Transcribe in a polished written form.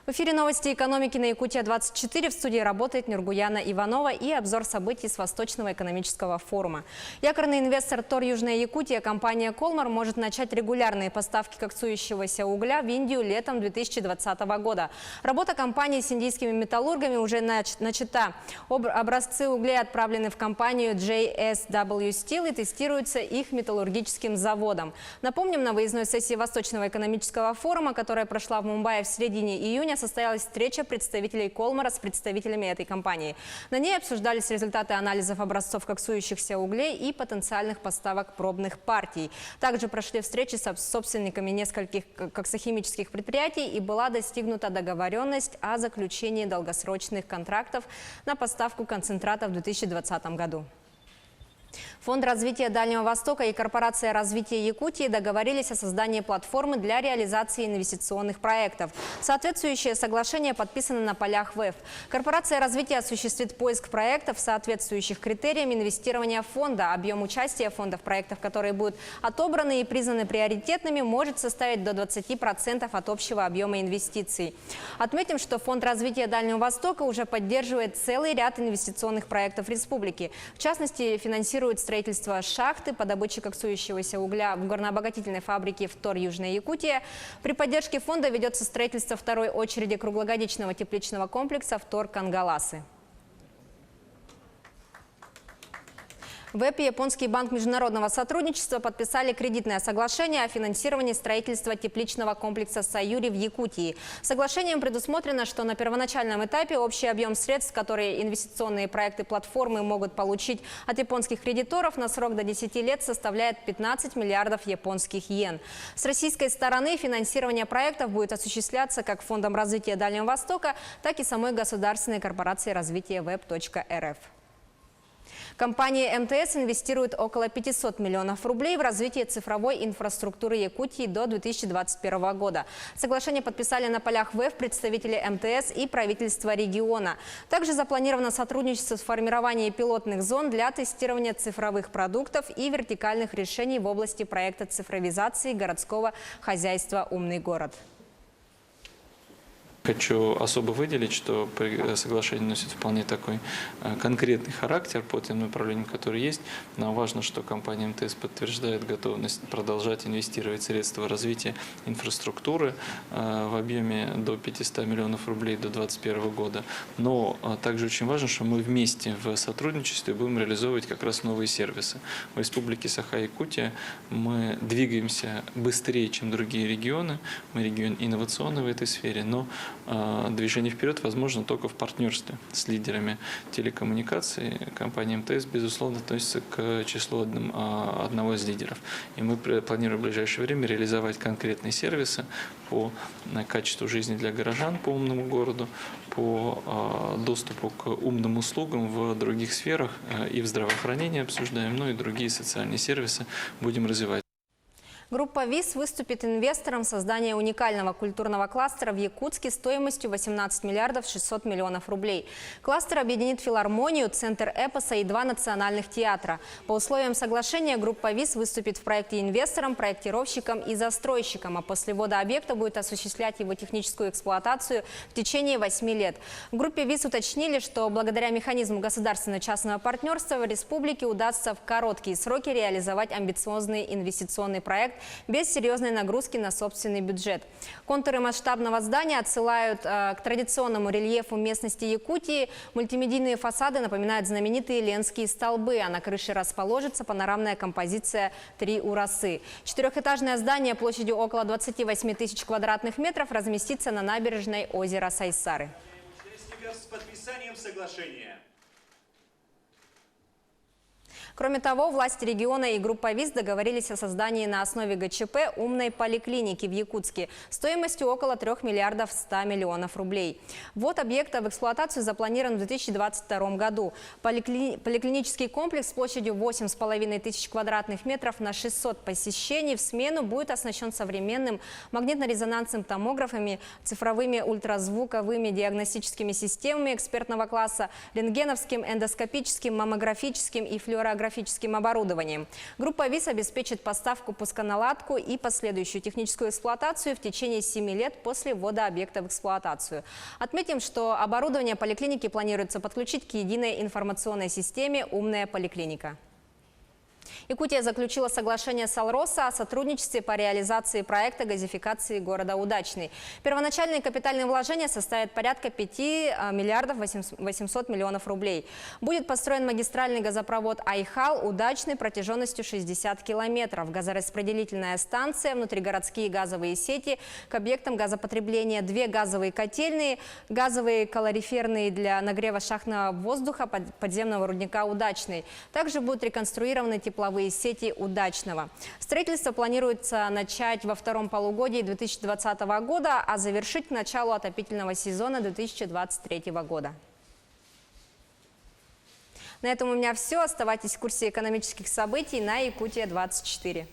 В эфире новости экономики на Якутия-24. В студии работает Нургуяна Иванова и обзор событий с Восточного экономического форума. Якорный инвестор ТОР Южная Якутия, компания «Колмар» может начать регулярные поставки коксующегося угля в Индию летом 2020 года. Работа компании с индийскими металлургами уже начата. Образцы угля отправлены в компанию JSW Steel и тестируются их металлургическим заводом. Напомним, на выездной сессии Восточного экономического форума, которая прошла в Мумбаи в середине июня, состоялась встреча представителей «Колмара» с представителями этой компании. На ней обсуждались результаты анализов образцов коксующихся углей и потенциальных поставок пробных партий. Также прошли встречи с собственниками нескольких коксохимических предприятий и была достигнута договоренность о заключении долгосрочных контрактов на поставку концентрата в 2020 году. Фонд развития Дальнего Востока и Корпорация развития Якутии договорились о создании платформы для реализации инвестиционных проектов. Соответствующее соглашение подписано на полях ВЭФ. Корпорация развития осуществит поиск проектов, соответствующих критериям инвестирования фонда. Объем участия фонда в проектах, которые будут отобраны и признаны приоритетными, может составить до 20% от общего объема инвестиций. Отметим, что Фонд развития Дальнего Востока уже поддерживает целый ряд инвестиционных проектов республики. В частности, финансирует строительство шахты по добыче коксующегося угля в горнообогатительной фабрике в ТОР Южная Якутия. При поддержке фонда ведется строительство второй очереди круглогодичного тепличного комплекса в ТОР Кангаласы. ВЭП и Японский банк международного сотрудничества подписали кредитное соглашение о финансировании строительства тепличного комплекса «Саюри» в Якутии. Соглашением предусмотрено, что на первоначальном этапе общий объем средств, которые инвестиционные проекты платформы могут получить от японских кредиторов на срок до 10 лет, составляет 15 миллиардов японских йен. С российской стороны финансирование проектов будет осуществляться как Фондом развития Дальнего Востока, так и самой государственной корпорацией развития ВЭП.РФ. Компания МТС инвестирует около 500 миллионов рублей в развитие цифровой инфраструктуры Якутии до 2021 года. Соглашение подписали на полях ВЭФ представители МТС и правительства региона. Также запланировано сотрудничество в формировании пилотных зон для тестирования цифровых продуктов и вертикальных решений в области проекта цифровизации городского хозяйства «Умный город». Хочу особо выделить, что соглашение носит вполне такой конкретный характер по тем направлениям, которые есть. Нам важно, что компания МТС подтверждает готовность продолжать инвестировать средства в развитие инфраструктуры в объеме до 500 миллионов рублей до 2021 года. Но также очень важно, что мы вместе в сотрудничестве будем реализовывать как раз новые сервисы. В Республике Саха-Якутия мы двигаемся быстрее, чем другие регионы. Мы регион инновационный в этой сфере, но движение вперед возможно только в партнерстве с лидерами телекоммуникаций. Компания МТС, безусловно, относится к числу одного из лидеров. И мы планируем в ближайшее время реализовать конкретные сервисы по качеству жизни для горожан по умному городу, по доступу к умным услугам в других сферах. И в здравоохранении обсуждаем, но и другие социальные сервисы будем развивать. Группа ВИС выступит инвестором создания уникального культурного кластера в Якутске стоимостью 18 миллиардов 600 миллионов рублей. Кластер объединит филармонию, центр эпоса и 2 национальных театра. По условиям соглашения группа ВИС выступит в проекте инвестором, проектировщиком и застройщиком, а после ввода объекта будет осуществлять его техническую эксплуатацию в течение 8 лет. В группе ВИС уточнили, что благодаря механизму государственно-частного партнерства в республике удастся в короткие сроки реализовать амбициозный инвестиционный проект без серьезной нагрузки на собственный бюджет. Контуры масштабного здания отсылают к традиционному рельефу местности Якутии. Мультимедийные фасады напоминают знаменитые ленские столбы, а на крыше расположится панорамная композиция «Три урасы». Четырехэтажное здание площадью около 28 тысяч квадратных метров разместится на набережной озера Сайсары. С подписанием соглашения. Кроме того, власти региона и группа ВИС договорились о создании на основе ГЧП умной поликлиники в Якутске стоимостью около 3 миллиардов 100 миллионов рублей. Ввод объекта в эксплуатацию запланирован в 2022 году. Поликлинический комплекс площадью 8,5 тысяч квадратных метров на 600 посещений в смену будет оснащен современным магнитно-резонансным томографами, цифровыми ультразвуковыми диагностическими системами экспертного класса, рентгеновским, эндоскопическим, маммографическим и флюорографическим сейсмографическим оборудованием. Группа ВИС обеспечит поставку пусконаладку и последующую техническую эксплуатацию в течение 7 лет после ввода объекта в эксплуатацию. Отметим, что оборудование поликлиники планируется подключить к единой информационной системе «Умная поликлиника». Якутия заключила соглашение с Алроса о сотрудничестве по реализации проекта газификации города Удачный. Первоначальные капитальные вложения составят порядка 5 миллиардов 800 миллионов рублей. Будет построен магистральный газопровод Айхал Удачный протяженностью 60 километров, газораспределительная станция, внутригородские газовые сети к объектам газопотребления, 2 газовые котельные, газовые калориферные для нагрева шахтного воздуха подземного рудника Удачный. Также будут реконструированы тепловые сети Удачного. Строительство планируется начать во втором полугодии 2020 года, а завершить к началу отопительного сезона 2023 года. На этом у меня все. Оставайтесь в курсе экономических событий на Якутия 24.